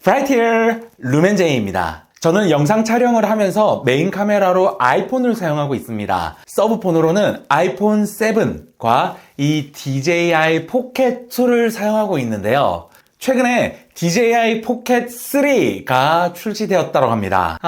Right 루멘제이입니다. 저는 영상 촬영을 하면서 메인 카메라로 아이폰을 사용하고 있습니다. 서브폰으로는 아이폰 7과 이 DJI 포켓 2를 사용하고 있는데요. 최근에 DJI 포켓 3가 출시되었다고 합니다.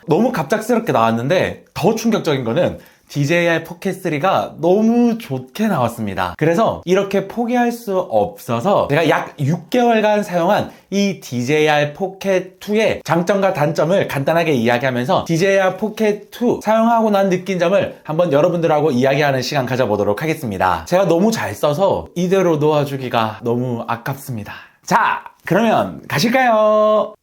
너무 갑작스럽게 나왔는데 더 충격적인 거는 DJI 포켓 3가 너무 좋게 나왔습니다. 그래서 이렇게 포기할 수 없어서 제가 약 6개월간 사용한 이 DJI 포켓 2의 장점과 단점을 간단하게 이야기하면서 DJI 포켓 2 사용하고 난 느낀 점을 한번 여러분들하고 이야기하는 시간 가져보도록 하겠습니다. 제가 너무 잘 써서 이대로 놓아주기가 너무 아깝습니다. 자, 그러면 가실까요?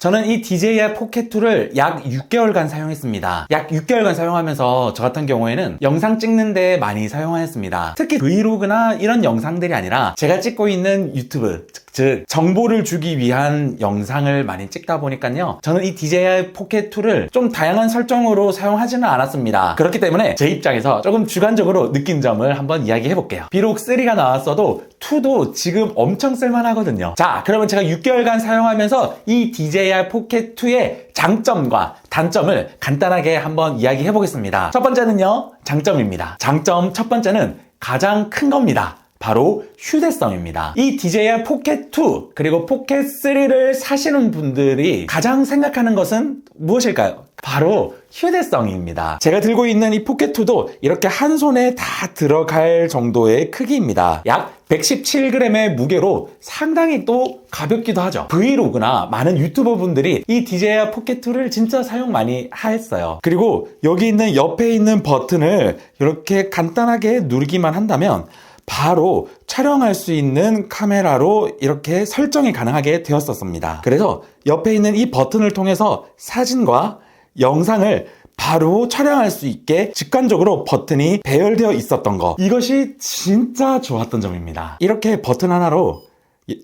저는 이 DJI 포켓 2를 약 6개월간 사용했습니다. 약 6개월간 사용하면서 저 같은 경우에는 영상 찍는데 많이 사용하였습니다. 특히 브이로그나 이런 영상들이 아니라 제가 찍고 있는 유튜브, 즉 정보를 주기 위한 영상을 많이 찍다 보니까요, 저는 이 DJI 포켓 2를 좀 다양한 설정으로 사용하지는 않았습니다. 그렇기 때문에 제 입장에서 조금 주관적으로 느낀 점을 한번 이야기해 볼게요. 비록 3가 나왔어도 2도 지금 엄청 쓸만하거든요. 자, 그러면 제가 6개월간 사용하면서 이 DJI 포켓 2의 장점과 단점을 간단하게 한번 이야기해 보겠습니다. 첫 번째는요, 장점입니다. 장점 첫 번째는 가장 큰 겁니다. 바로 휴대성입니다. 이 DJI 포켓 2 그리고 포켓 3를 사시는 분들이 가장 생각하는 것은 무엇일까요? 바로 휴대성입니다. 제가 들고 있는 이 포켓 2도 이렇게 한 손에 다 들어갈 정도의 크기입니다. 약 117g의 무게로 상당히 또 가볍기도 하죠. 브이로그나 많은 유튜버 분들이 이 DJI 포켓 2를 진짜 사용 많이 하였어요. 그리고 여기 있는 옆에 있는 버튼을 이렇게 간단하게 누르기만 한다면 바로 촬영할 수 있는 카메라로 이렇게 설정이 가능하게 되었었습니다. 그래서 옆에 있는 이 버튼을 통해서 사진과 영상을 바로 촬영할 수 있게 직관적으로 버튼이 배열되어 있었던 거, 이것이 진짜 좋았던 점입니다. 이렇게 버튼 하나로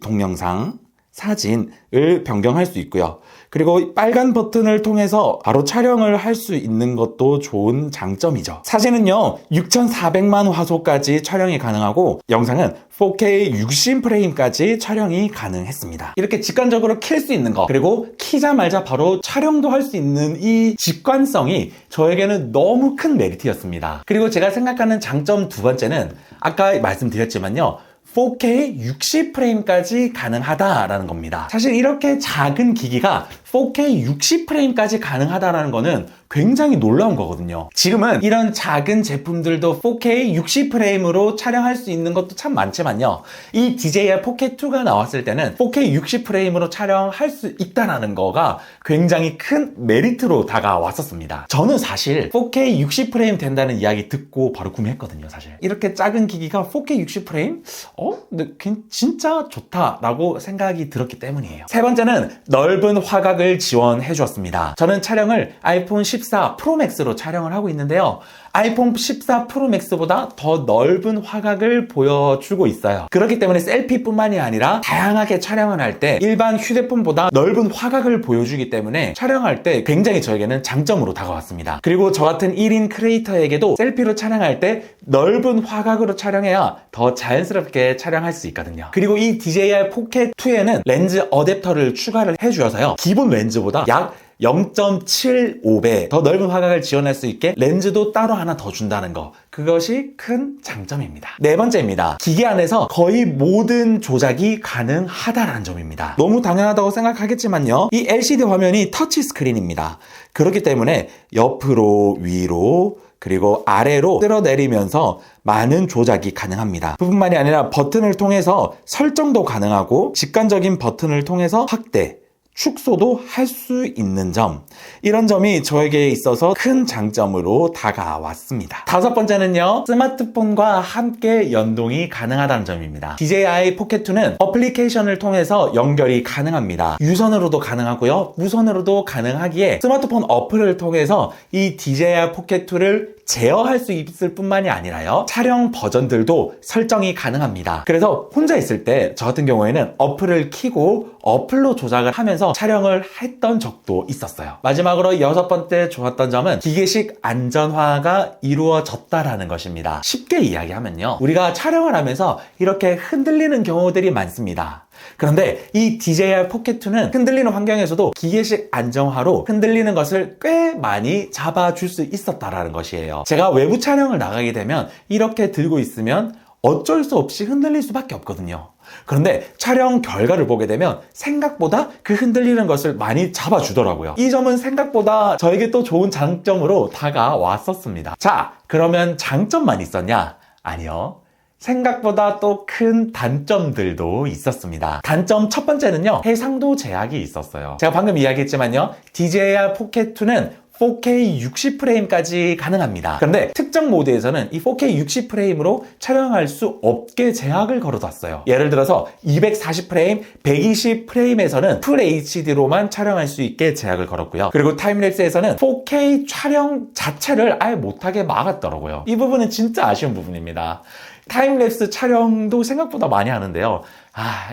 동영상, 사진을 변경할 수 있고요. 그리고 빨간 버튼을 통해서 바로 촬영을 할 수 있는 것도 좋은 장점이죠. 사진은요 6400만 화소까지 촬영이 가능하고 영상은 4K 60프레임까지 촬영이 가능했습니다. 이렇게 직관적으로 킬 수 있는 거, 그리고 키자마자 바로 촬영도 할 수 있는 이 직관성이 저에게는 너무 큰 메리트였습니다. 그리고 제가 생각하는 장점 두 번째는 아까 말씀드렸지만요, 4K 60프레임까지 가능하다라는 겁니다. 사실 이렇게 작은 기기가 4K 60프레임까지 가능하다라는 거는 굉장히 놀라운 거거든요. 지금은 이런 작은 제품들도 4K 60프레임으로 촬영할 수 있는 것도 참 많지만요, 이 DJI 포켓 2가 나왔을 때는 4K 60프레임으로 촬영할 수 있다는 거가 굉장히 큰 메리트로 다가왔었습니다. 저는 사실 4K 60프레임 된다는 이야기 듣고 바로 구매했거든요. 사실 이렇게 작은 기기가 4K 60프레임? 근데 진짜 좋다라고 생각이 들었기 때문이에요. 세 번째는 넓은 화각을 지원해 주었습니다. 저는 촬영을 아이폰 14 프로 맥스로 촬영을 하고 있는데요, 아이폰 14 프로 맥스보다 더 넓은 화각을 보여주고 있어요. 그렇기 때문에 셀피뿐만이 아니라 다양하게 촬영을 할 때 일반 휴대폰보다 넓은 화각을 보여주기 때문에 촬영할 때 굉장히 저에게는 장점으로 다가왔습니다. 그리고 저 같은 1인 크리에이터에게도 셀피로 촬영할 때 넓은 화각으로 촬영해야 더 자연스럽게 촬영할 수 있거든요. 그리고 이 DJI 포켓 2에는 렌즈 어댑터를 추가를 해주어서요, 기본 렌즈보다 약 0.75배 더 넓은 화각을 지원할 수 있게 렌즈도 따로 하나 더 준다는 거, 그것이 큰 장점입니다. 네 번째입니다. 기기 안에서 거의 모든 조작이 가능하다라는 점입니다. 너무 당연하다고 생각하겠지만요, 이 LCD 화면이 터치 스크린입니다. 그렇기 때문에 옆으로, 위로, 그리고 아래로 쓸어내리면서 많은 조작이 가능합니다. 그뿐만이 아니라 버튼을 통해서 설정도 가능하고 직관적인 버튼을 통해서 확대, 축소도 할 수 있는 점, 이런 점이 저에게 있어서 큰 장점으로 다가왔습니다. 다섯 번째는요, 스마트폰과 함께 연동이 가능하다는 점입니다. DJI 포켓 2는 어플리케이션을 통해서 연결이 가능합니다. 유선으로도 가능하고요, 무선으로도 가능하기에 스마트폰 어플을 통해서 이 DJI 포켓 2를 제어할 수 있을 뿐만이 아니라요, 촬영 버전들도 설정이 가능합니다. 그래서 혼자 있을 때 저 같은 경우에는 어플을 켜고 어플로 조작을 하면서 촬영을 했던 적도 있었어요. 마지막으로 6번째 좋았던 점은 기계식 안전화가 이루어졌다라는 것입니다. 쉽게 이야기하면요, 우리가 촬영을 하면서 이렇게 흔들리는 경우들이 많습니다. 그런데 이 DJI 포켓2는 흔들리는 환경에서도 기계식 안정화로 흔들리는 것을 꽤 많이 잡아줄 수 있었다라는 것이에요. 제가 외부 촬영을 나가게 되면 이렇게 들고 있으면 어쩔 수 없이 흔들릴 수밖에 없거든요. 그런데 촬영 결과를 보게 되면 생각보다 그 흔들리는 것을 많이 잡아주더라고요. 이 점은 생각보다 저에게 또 좋은 장점으로 다가왔었습니다. 자, 그러면 장점만 있었냐? 아니요. 생각보다 또 큰 단점들도 있었습니다. 단점 첫 번째는요, 해상도 제약이 있었어요. 제가 방금 이야기했지만요, DJI 포켓2는 4K 60프레임까지 가능합니다. 그런데 특정 모드에서는 이 4K 60프레임으로 촬영할 수 없게 제약을 걸어뒀어요. 예를 들어서 240프레임, 120프레임에서는 풀 HD로만 촬영할 수 있게 제약을 걸었고요. 그리고 타임랩스에서는 4K 촬영 자체를 아예 못하게 막았더라고요. 이 부분은 진짜 아쉬운 부분입니다. 타임랩스 촬영도 생각보다 많이 하는데요,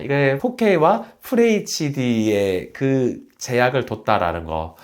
이게 4K와 풀 HD의 그 제약을 뒀다라는 거,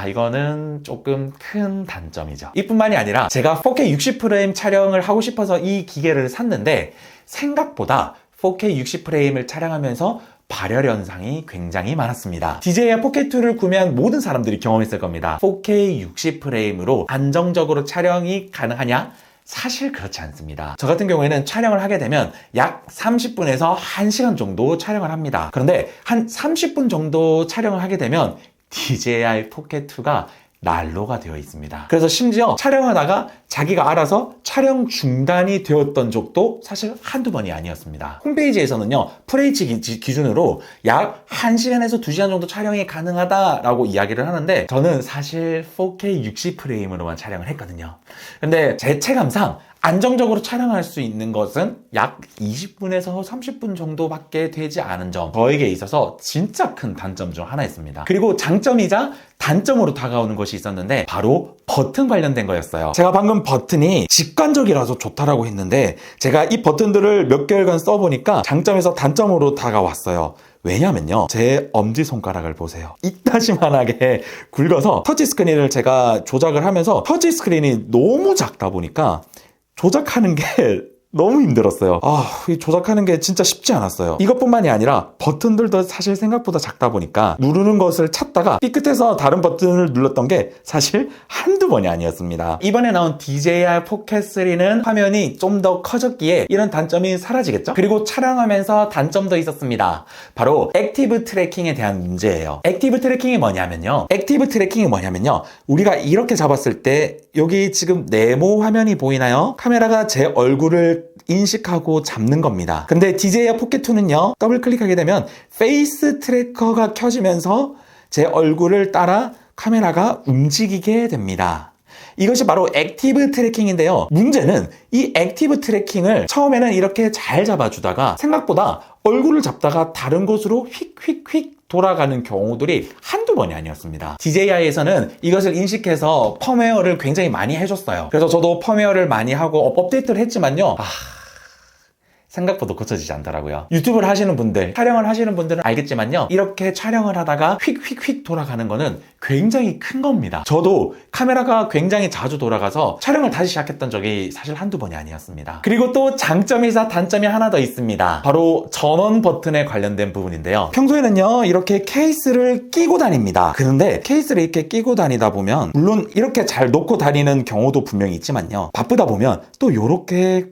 이거는 조금 큰 단점이죠. 이뿐만이 아니라 제가 4K 60프레임 촬영을 하고 싶어서 이 기계를 샀는데 생각보다 4K 60프레임을 촬영하면서 발열 현상이 굉장히 많았습니다. DJI 포켓2를 구매한 모든 사람들이 경험했을 겁니다. 4K 60프레임으로 안정적으로 촬영이 가능하냐? 사실 그렇지 않습니다. 저 같은 경우에는 촬영을 하게 되면 약 30분에서 1시간 정도 촬영을 합니다. 그런데 한 30분 정도 촬영을 하게 되면 DJI 포켓2가 난로가 되어 있습니다. 그래서 심지어 촬영하다가 자기가 알아서 촬영 중단이 되었던 적도 사실 한두 번이 아니었습니다. 홈페이지에서는요, FH 기준으로 약 1시간에서 2시간 정도 촬영이 가능하다라고 이야기를 하는데 저는 사실 4K 60프레임으로만 촬영을 했거든요. 근데 제 체감상 안정적으로 촬영할 수 있는 것은 약 20분에서 30분 정도밖에 되지 않은 점, 저에게 있어서 진짜 큰 단점 중 하나였습니다. 그리고 장점이자 단점으로 다가오는 것이 있었는데 바로 버튼 관련된 거였어요. 제가 방금 버튼이 직관적이라서 좋다라고 했는데 제가 이 버튼들을 몇 개월간 써보니까 장점에서 단점으로 다가왔어요. 왜냐면요, 제 엄지손가락을 보세요. 이따시만하게 굵어서 터치스크린을 제가 조작을 하면서 터치스크린이 너무 작다 보니까 조작하는 게 너무 힘들었어요. 이 조작하는 게 진짜 쉽지 않았어요. 이것뿐만이 아니라 버튼들도 사실 생각보다 작다 보니까 누르는 것을 찾다가 삐끗해서 다른 버튼을 눌렀던 게 사실 한두 번이 아니었습니다. 이번에 나온 DJI 포켓3는 화면이 좀 더 커졌기에 이런 단점이 사라지겠죠? 그리고 촬영하면서 단점도 있었습니다. 바로 액티브 트래킹에 대한 문제예요. 액티브 트래킹이 뭐냐면요, 우리가 이렇게 잡았을 때 여기 지금 네모 화면이 보이나요? 카메라가 제 얼굴을 인식하고 잡는 겁니다. 근데 DJI 포켓2는요, 더블 클릭하게 되면 페이스 트래커가 켜지면서 제 얼굴을 따라 카메라가 움직이게 됩니다. 이것이 바로 액티브 트래킹인데요, 문제는 이 액티브 트래킹을 처음에는 이렇게 잘 잡아주다가 생각보다 얼굴을 잡다가 다른 곳으로 휙휙휙 돌아가는 경우들이 한두 번이 아니었습니다. DJI에서는 이것을 인식해서 펌웨어를 굉장히 많이 해줬어요. 그래서 저도 펌웨어를 많이 하고 업데이트를 했지만요, 생각보다 고쳐지지 않더라고요. 유튜브를 하시는 분들, 촬영을 하시는 분들은 알겠지만요, 이렇게 촬영을 하다가 휙휙휙 돌아가는 거는 굉장히 큰 겁니다. 저도 카메라가 굉장히 자주 돌아가서 촬영을 다시 시작했던 적이 사실 한두 번이 아니었습니다. 그리고 또 장점이자 단점이 하나 더 있습니다. 바로 전원 버튼에 관련된 부분인데요, 평소에는요 이렇게 케이스를 끼고 다닙니다. 그런데 케이스를 이렇게 끼고 다니다 보면 물론 이렇게 잘 놓고 다니는 경우도 분명히 있지만요, 바쁘다 보면 또 이렇게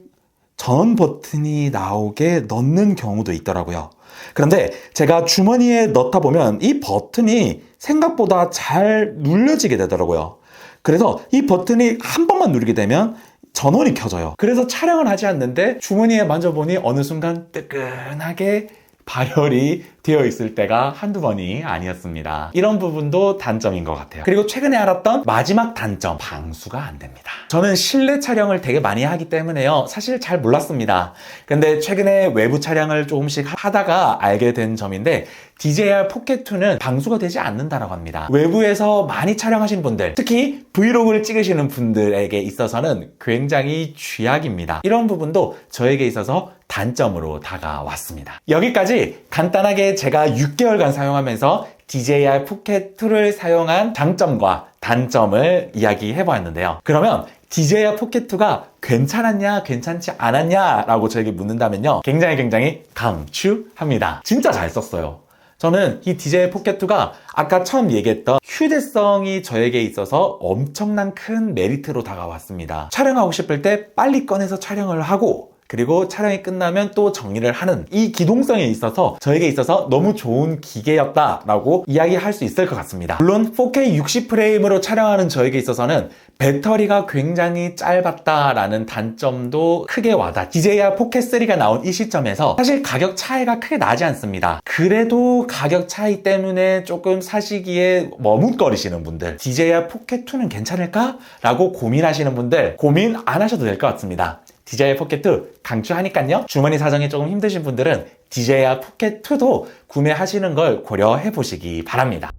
전원 버튼이 나오게 넣는 경우도 있더라고요. 그런데 제가 주머니에 넣다 보면 이 버튼이 생각보다 잘 눌려지게 되더라고요. 그래서 이 버튼이 한 번만 누르게 되면 전원이 켜져요. 그래서 촬영을 하지 않는데 주머니에 만져보니 어느 순간 뜨끈하게 발열이 되어 있을 때가 한두 번이 아니었습니다. 이런 부분도 단점인 것 같아요. 그리고 최근에 알았던 마지막 단점, 방수가 안 됩니다. 저는 실내 촬영을 되게 많이 하기 때문에요. 사실 잘 몰랐습니다. 근데 최근에 외부 촬영을 조금씩 하다가 알게 된 점인데 DJI 포켓2는 방수가 되지 않는다라고 합니다. 외부에서 많이 촬영하신 분들, 특히 브이로그를 찍으시는 분들에게 있어서는 굉장히 쥐약입니다. 이런 부분도 저에게 있어서 단점으로 다가왔습니다. 여기까지 간단하게 제가 6개월간 사용하면서 DJI 포켓2를 사용한 장점과 단점을 이야기해 보았는데요. 그러면 DJI 포켓2가 괜찮았냐, 괜찮지 않았냐 라고 저에게 묻는다면요. 굉장히 강추합니다. 진짜 잘 썼어요. 저는 이 DJI 포켓2가 아까 처음 얘기했던 휴대성이 저에게 있어서 엄청난 큰 메리트로 다가왔습니다. 촬영하고 싶을 때 빨리 꺼내서 촬영을 하고 그리고 촬영이 끝나면 또 정리를 하는 이 기동성에 있어서 저에게 있어서 너무 좋은 기계였다라고 이야기할 수 있을 것 같습니다. 물론 4K 60프레임으로 촬영하는 저에게 있어서는 배터리가 굉장히 짧았다라는 단점도 크게 와닿아. DJI 포켓 3가 나온 이 시점에서 사실 가격 차이가 크게 나지 않습니다. 그래도 가격 차이 때문에 조금 사시기에 머뭇거리시는 분들, DJI 포켓 2는 괜찮을까? 라고 고민하시는 분들 고민 안 하셔도 될 것 같습니다. DJI 포켓2 강추하니까요. 주머니 사정이 조금 힘드신 분들은 DJI 포켓2도 구매하시는 걸 고려해 보시기 바랍니다.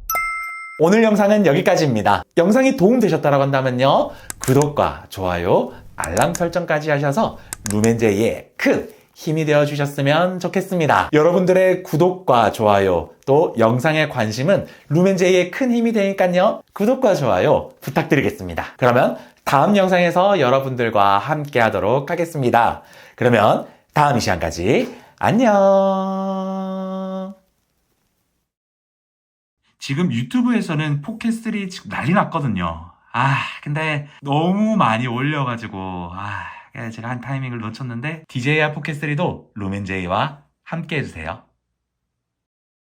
오늘 영상은 여기까지입니다. 영상이 도움되셨다고 한다면요. 구독과 좋아요, 알람 설정까지 하셔서 루멘제이의 큰 힘이 되어 주셨으면 좋겠습니다. 여러분들의 구독과 좋아요, 또 영상의 관심은 루멘제이의 큰 힘이 되니까요. 구독과 좋아요 부탁드리겠습니다. 그러면 다음 영상에서 여러분들과 함께 하도록 하겠습니다. 그러면 다음 이 시간까지 안녕. 지금 유튜브에서는 포켓3 지금 난리 났거든요. 근데 너무 많이 올려가지고 제가 한 타이밍을 놓쳤는데 DJI 포켓3도 루멘제이와 함께 해주세요.